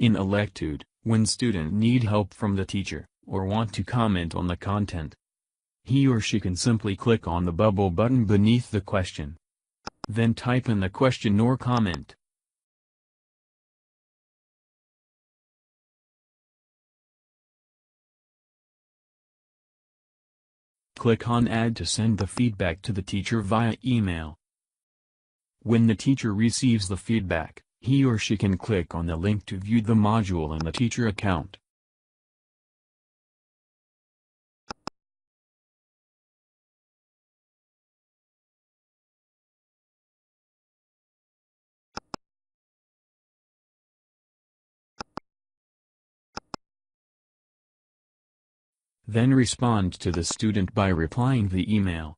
In Electude, when student need help from the teacher, or want to comment on the content, he or she can simply click on the bubble button beneath the question. Then type in the question or comment. Click on Add to send the feedback to the teacher via email. When the teacher receives the feedback, he or she can click on the link to view the module in the teacher account. Then respond to the student by replying the email.